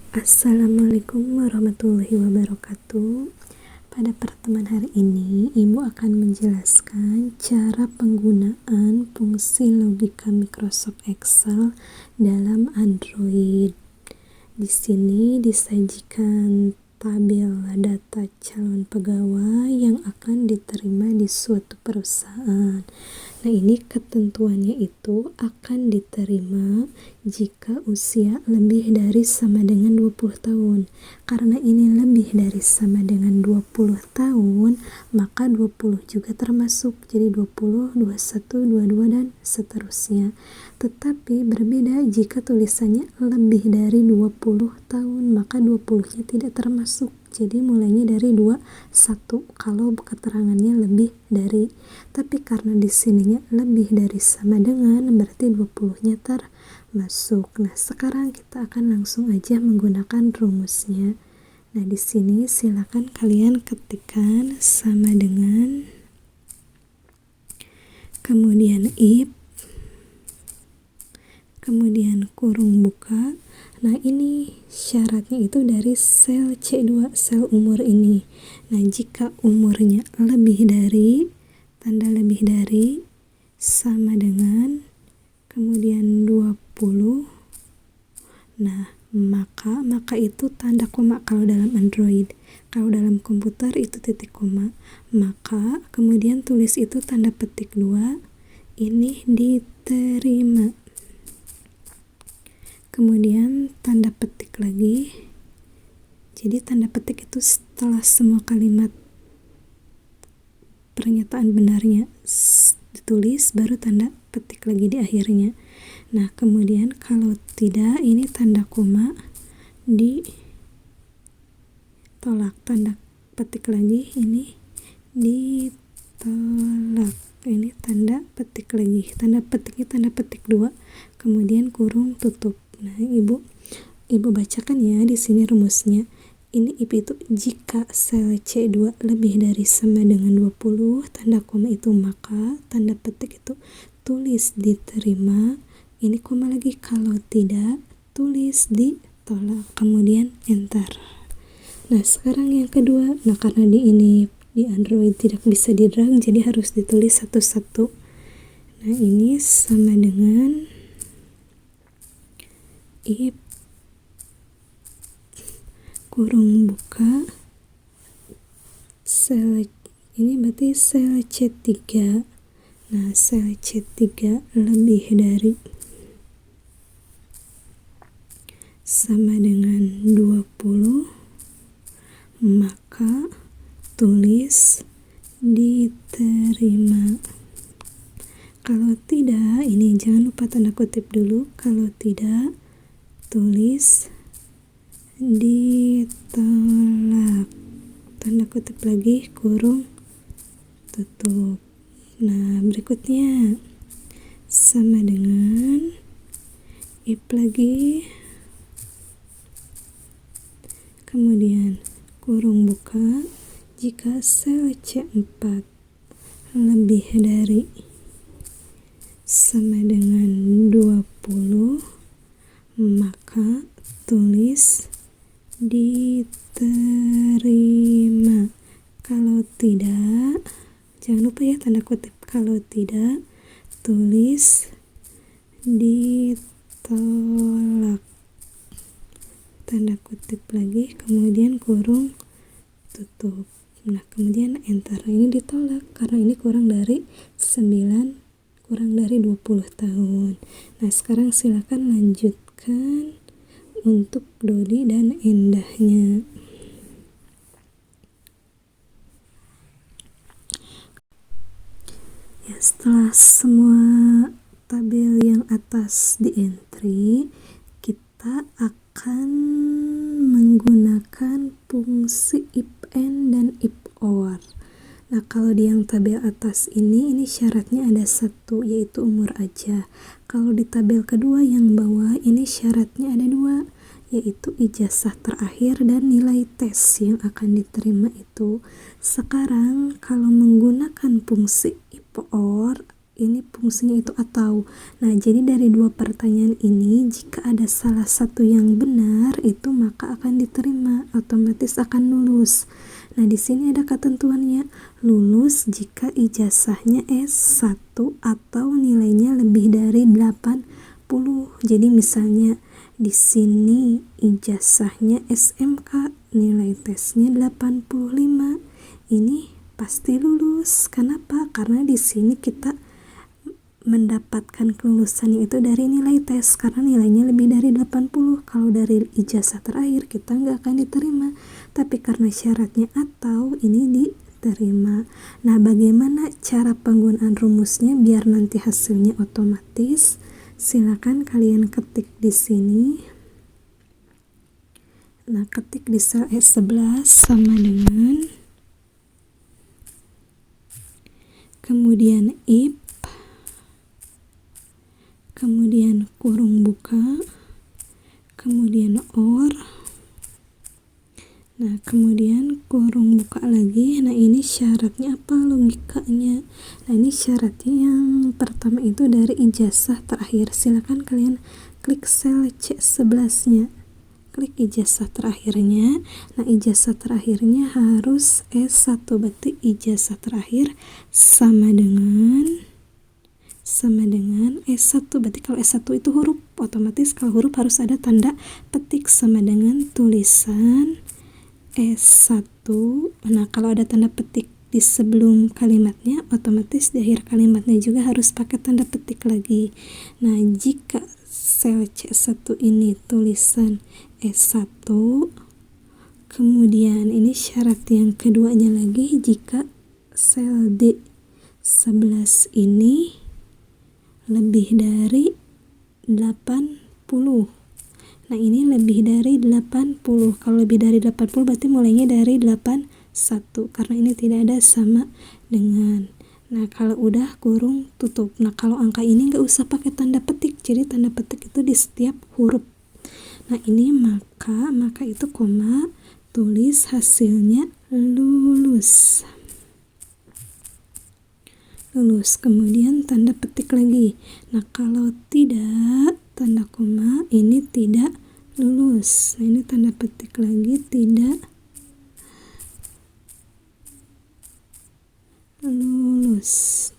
Assalamualaikum warahmatullahi wabarakatuh. Pada pertemuan hari ini, Ibu akan menjelaskan cara penggunaan fungsi logika Microsoft Excel dalam Android. Di sini disajikan tabel data calon pegawai yang akan diterima di suatu perusahaan. Nah, ini ketentuannya itu akan diterima jika usia lebih dari sama dengan 20 tahun. Karena ini lebih dari sama dengan 20 tahun, maka 20 juga termasuk. Jadi 20, 21, 22 dan seterusnya. Tetapi berbeda jika tulisannya lebih dari 20 tahun, maka 20-nya tidak termasuk. Jadi mulainya dari 21 kalau keterangannya lebih dari. Tapi karena di sininya lebih dari sama dengan, berarti 20-nya termasuk. Nah, sekarang kita akan langsung aja menggunakan rumusnya. Nah, di sini silakan kalian ketikkan sama dengan, kemudian if, kemudian kurung buka. Nah, ini syaratnya itu dari sel C2, sel umur ini. Nah, jika umurnya lebih dari, tanda lebih dari, sama dengan, kemudian 20. Nah, maka itu tanda koma kalau dalam Android. Kalau dalam komputer itu titik koma. Maka kemudian tulis itu tanda petik 2, ini diterima. Kemudian tanda petik lagi. Jadi tanda petik itu setelah semua kalimat pernyataan benarnya ditulis, baru tanda petik lagi di akhirnya. Nah, kemudian kalau tidak, ini tanda koma ditolak, tanda petik lagi, ini ditolak, ini tanda petik lagi, tanda petiknya tanda petik 2, kemudian kurung tutup. Nah, ibu bacakan ya di sini rumusnya. Ini if itu jika sel C2 lebih dari sama dengan 20, tanda koma itu maka, tanda petik itu tulis diterima, ini koma lagi, kalau tidak tulis ditolak, kemudian enter. Nah, sekarang yang kedua. Nah, karena di Android tidak bisa di drag, jadi harus ditulis satu-satu. Nah, ini sama dengan if kurung buka sel, ini berarti sel C3. Nah, sel C3 lebih dari sama dengan 20, maka tulis diterima. Kalau tidak, ini jangan lupa tanda kutip dulu. Kalau tidak, tulis ditolak, tanda kutip lagi, kurung tutup. Nah, berikutnya sama dengan if lagi, kemudian kurung buka, jika sel C4 lebih dari sama dengan 20, maka tulis diterima. Kalau tidak, jangan lupa ya tanda kutip, kalau tidak tulis ditolak, tanda kutip lagi, kemudian kurung tutup. Nah, kemudian enter. Ini ditolak karena ini kurang dari 9, kurang dari 20 tahun. Nah, sekarang silakan lanjutkan untuk Dodi dan Endahnya. Ya, setelah semua tabel yang atas di entry, kita akan menggunakan fungsi if and dan if or. Nah, kalau di yang tabel atas ini syaratnya ada satu, yaitu umur aja. Kalau di tabel kedua yang bawah ini syaratnya ada 2, yaitu ijazah terakhir dan nilai tes yang akan diterima itu. Sekarang kalau menggunakan fungsi if or, ini fungsinya itu atau. Nah, jadi dari dua pertanyaan ini, jika ada salah satu yang benar, itu maka akan diterima, otomatis akan lulus. Nah, di sini ada ketentuannya, lulus jika ijazahnya S1 atau nilainya lebih dari 80. Jadi misalnya di sini ijazahnya SMK, nilai tesnya 85. Ini pasti lulus. Kenapa? Karena di sini kita mendapatkan kelulusan itu dari nilai tes, karena nilainya lebih dari 80. Kalau dari ijazah terakhir kita nggak akan diterima, tapi karena syaratnya atau, ini diterima. Nah, bagaimana cara penggunaan rumusnya biar nanti hasilnya otomatis? Silakan kalian ketik di sini. Nah, ketik di sel S11 sama dengan, kemudian if, kemudian kurung buka, kemudian or, nah kemudian kurung buka lagi. Nah, ini syaratnya apa logikanya? Nah, ini syaratnya yang pertama itu dari ijazah terakhir. Silakan kalian klik sel C11 nya, klik ijazah terakhirnya. Nah, ijazah terakhirnya harus S1, berarti ijazah terakhir sama dengan S1. Berarti kalau S1 itu huruf, otomatis kalau huruf harus ada tanda petik sama dengan tulisan S1. Nah, kalau ada tanda petik di sebelum kalimatnya, otomatis di akhir kalimatnya juga harus pakai tanda petik lagi. Nah, jika sel C1 ini tulisan S1, kemudian ini syarat yang keduanya lagi, jika sel D11 ini lebih dari 80. Nah, ini lebih dari 80. Kalau lebih dari 80 berarti mulainya dari 81, karena ini tidak ada sama dengan. Nah, kalau udah kurung tutup. Nah, kalau angka ini nggak usah pakai tanda petik, jadi tanda petik itu di setiap huruf. Nah, ini maka itu koma, tulis hasilnya lulus. Kemudian tanda petik lagi. Nah, kalau tidak tanda koma, ini tidak lulus. Nah, ini tanda petik lagi, tidak lulus.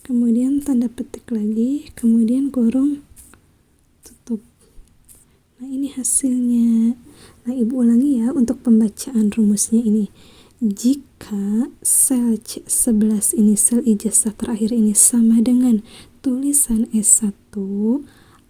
Kemudian tanda petik lagi, kemudian kurung tutup. Nah, ini hasilnya. Nah, ibu ulangi ya untuk pembacaan rumusnya ini. Jika sel C11 ini, sel ijazah terakhir ini sama dengan tulisan S1,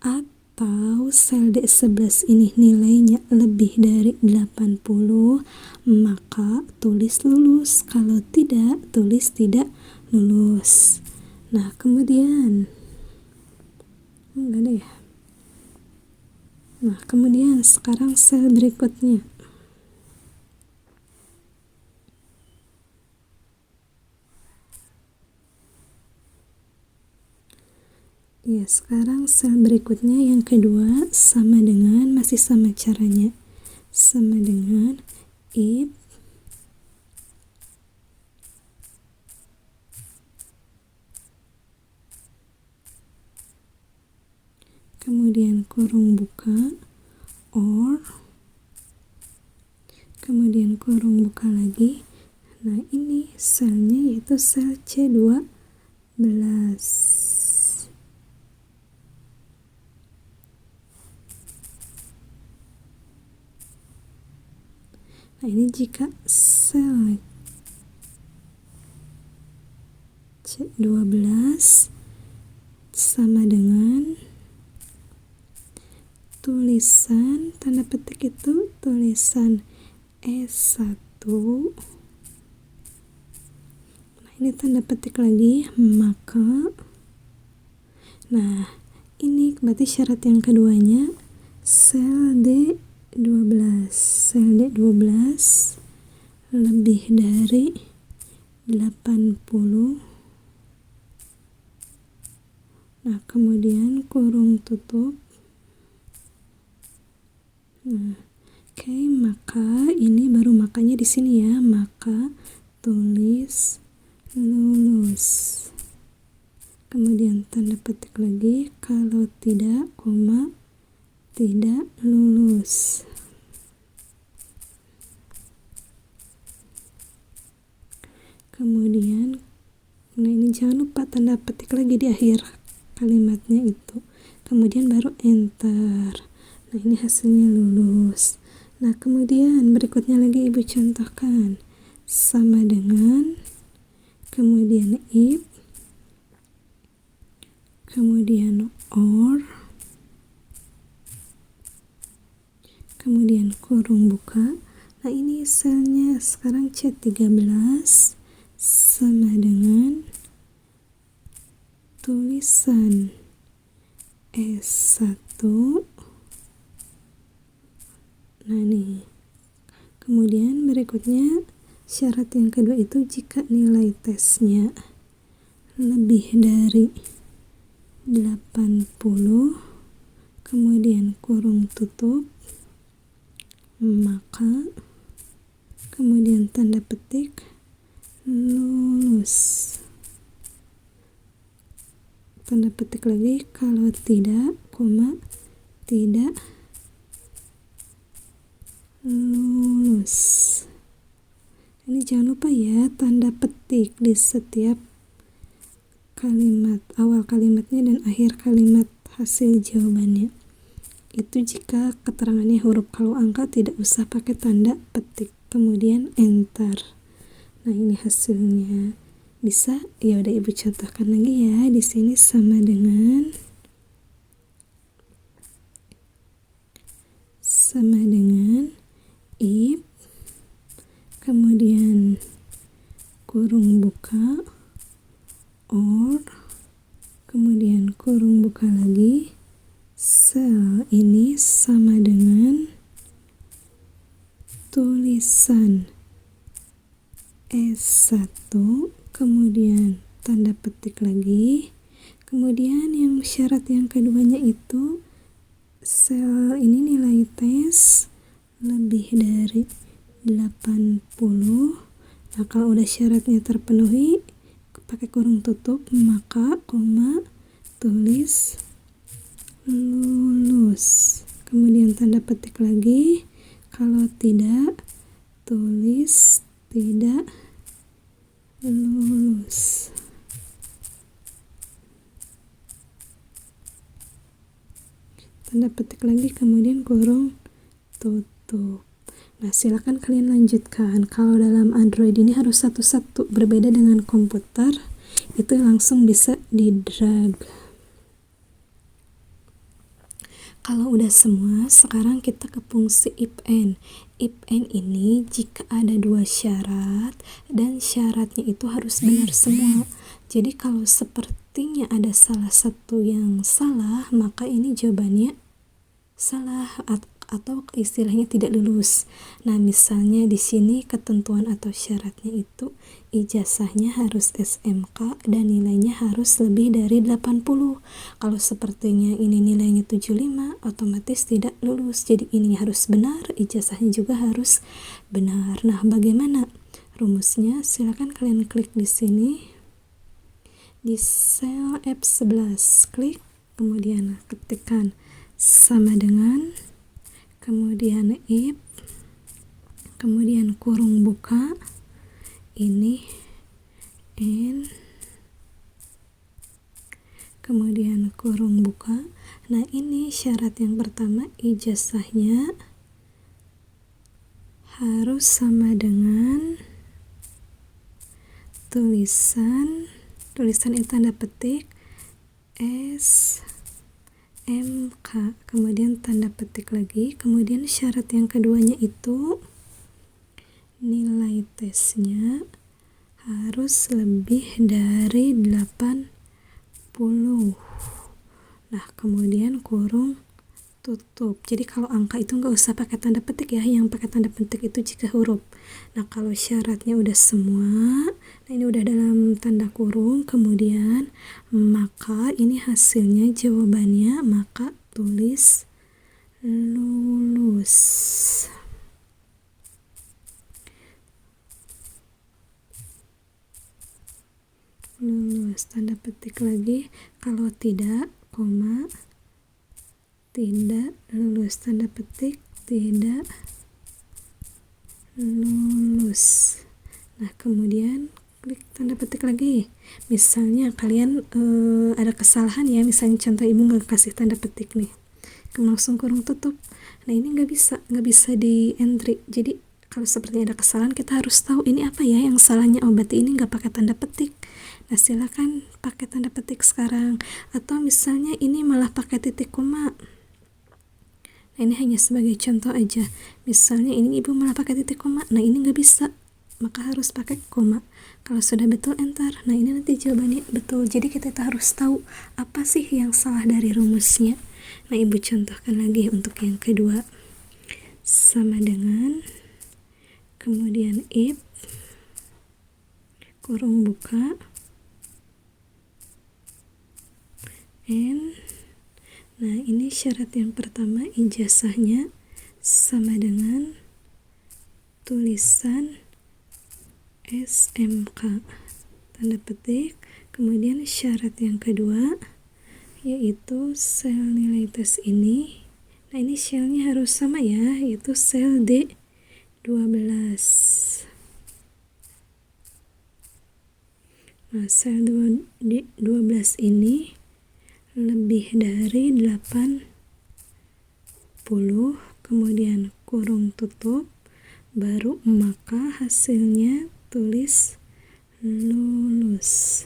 atau sel D11 ini nilainya lebih dari 80, maka tulis lulus. Kalau tidak, tulis tidak lulus. Nah, kemudian enggak ada ya. Nah, kemudian sekarang sel berikutnya. Ya, sekarang sel berikutnya yang kedua sama dengan, masih sama caranya, sama dengan if, kemudian kurung buka, or, kemudian kurung buka lagi. Nah, ini selnya yaitu sel C12. Nah, ini jika sel C12 sama dengan tulisan, tanda petik itu tulisan S1. Nah, ini tanda petik lagi, maka. Nah, ini berarti syarat yang keduanya, sel D12 lebih dari 80. Nah, kemudian kurung tutup. Nah, oke, maka ini baru makanya di sini ya, maka tulis lulus. Kemudian tanda petik lagi, kalau tidak, koma, tidak lulus. Kemudian, nah ini jangan lupa tanda petik lagi di akhir kalimatnya itu. Kemudian baru enter. Nah ini hasilnya lulus. Nah kemudian berikutnya lagi ibu contohkan. Sama dengan, kemudian if, kemudian or, kemudian kurung buka. Nah ini selnya sekarang C13 sama dengan tulisan S1. Nah nih, kemudian berikutnya syarat yang kedua itu jika nilai tesnya lebih dari 80, kemudian kurung tutup, maka kemudian tanda petik lulus. Tanda petik lagi, kalau tidak, koma, tidak lulus. Ini jangan lupa ya, tanda petik di setiap kalimat, awal kalimatnya dan akhir kalimat hasil jawabannya. Itu jika keterangannya huruf, kalau angka tidak usah pakai tanda petik. Kemudian enter. Nah ini hasilnya. Bisa? Ya udah ibu contohkan lagi ya. Di sini sama dengan if, kemudian kurung buka, or, kemudian kurung buka lagi, sel ini sama dengan tulisan S1, kemudian tanda petik lagi. Kemudian yang syarat yang keduanya itu sel ini nilai tes lebih dari 80. Nah kalau udah syaratnya terpenuhi, pakai kurung tutup, maka koma, tulis lulus. Kemudian tanda petik lagi, kalau tidak, tulis tidak lulus. Tanda petik lagi, kemudian kurung tutup. Nah silakan kalian lanjutkan. Kalau dalam Android ini harus satu-satu, berbeda dengan komputer itu langsung bisa di drag. Kalau udah semua, sekarang kita ke fungsi if and. If and ini jika ada dua syarat dan syaratnya itu harus benar semua. Jadi kalau sepertinya ada salah satu yang salah, maka ini jawabannya salah atau istilahnya tidak lulus. Nah, misalnya di sini ketentuan atau syaratnya itu ijazahnya harus SMK dan nilainya harus lebih dari 80. Kalau sepertinya ini nilainya 75, otomatis tidak lulus. Jadi ini harus benar, ijazahnya juga harus benar. Nah, bagaimana rumusnya? Silakan kalian klik di sini di sel F11, klik, kemudian ketikkan sama dengan, kemudian if, kemudian kurung buka, ini and, kemudian kurung buka. Nah ini syarat yang pertama, ijazahnya harus sama dengan tulisan itu tanda petik S MK, kemudian tanda petik lagi. Kemudian syarat yang keduanya itu nilai tesnya harus lebih dari 80. Nah kemudian kurung tutup. Jadi kalau angka itu nggak usah pakai tanda petik ya, yang pakai tanda petik itu jika huruf. Nah kalau syaratnya udah semua, nah ini udah dalam tanda kurung, kemudian maka ini hasilnya jawabannya, maka tulis lulus. lulus. Tanda petik lagi, kalau tidak, koma, tidak lulus. Tanda petik, tidak lulus. Nah, kemudian klik tanda petik lagi. Misalnya kalian ada kesalahan ya, misalnya contoh ibu nggak kasih tanda petik nih, kamu langsung kurung tutup. Nah, ini nggak bisa di entry. Jadi kalau seperti ada kesalahan, kita harus tahu ini apa ya yang salahnya. Oh, berarti ini nggak pakai tanda petik. Nah, silakan pakai tanda petik sekarang. Atau misalnya ini malah pakai titik koma. Nah, ini hanya sebagai contoh aja. Misalnya ini ibu malah pakai titik koma. Nah, ini nggak bisa, maka harus pakai koma. Kalau sudah betul, enter. Nah, ini nanti jawabannya betul. Jadi kita harus tahu apa sih yang salah dari rumusnya. Nah, ibu contohkan lagi untuk yang kedua. Sama dengan, kemudian if, kurung buka, and. Nah, ini syarat yang pertama, ijazahnya sama dengan tulisan SMK, tanda petik. Kemudian syarat yang kedua yaitu sel nilai tes ini. Nah, ini selnya harus sama ya, yaitu sel D12. Nah, sel D12 ini lebih dari 80, kemudian kurung tutup, baru maka hasilnya tulis lulus.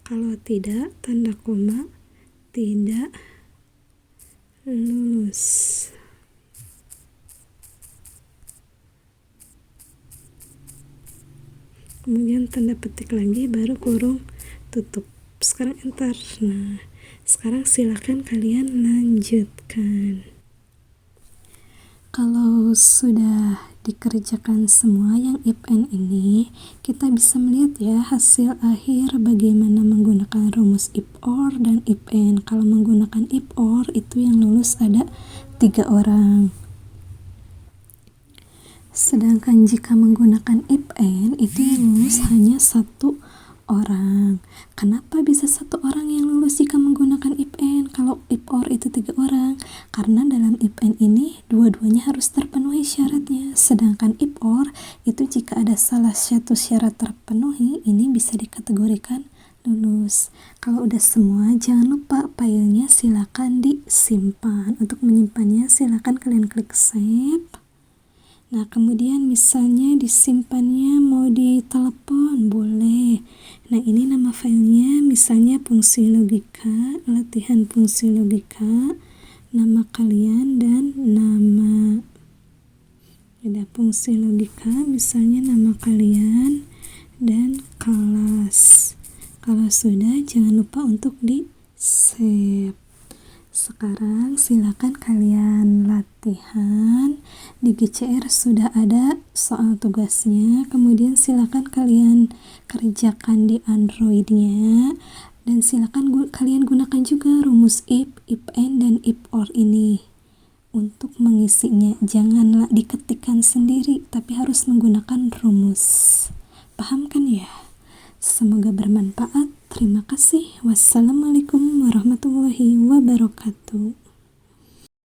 Kalau tidak, tanda koma, tidak lulus. Kemudian tanda petik lagi, baru kurung tutup. Sekarang enter. Nah, sekarang silakan kalian lanjutkan. Kalau sudah dikerjakan semua yang if and ini, kita bisa melihat ya hasil akhir bagaimana menggunakan rumus if or dan if and. Kalau menggunakan if or itu yang lulus ada 3 orang. Sedangkan jika menggunakan if and itu yang lulus hanya 1 orang. Kenapa bisa 1 orang yang lulus jika menggunakan if and? Kalau if or itu 3 orang. Karena dalam if and ini dua-duanya harus terpenuhi syaratnya. Sedangkan if or itu jika ada salah satu syarat terpenuhi, ini bisa dikategorikan lulus. Kalau udah semua, jangan lupa filenya silakan disimpan. Untuk menyimpannya silakan kalian klik save. Nah, kemudian misalnya disimpannya mau di telepon, boleh. Nah, ini nama filenya misalnya fungsi logika, latihan fungsi logika, nama kalian dan nama. Ada fungsi logika, misalnya nama kalian dan kelas. Kalau sudah, jangan lupa untuk di save. Sekarang silakan kalian latihan. Di GCR sudah ada soal tugasnya, kemudian silakan kalian kerjakan di Androidnya, dan silakan kalian gunakan juga rumus if and, dan if or ini untuk mengisinya. Janganlah diketikkan sendiri, tapi harus menggunakan rumus. Paham kan ya? Semoga bermanfaat. Terima kasih. Wassalamualaikum warahmatullahi wabarakatuh.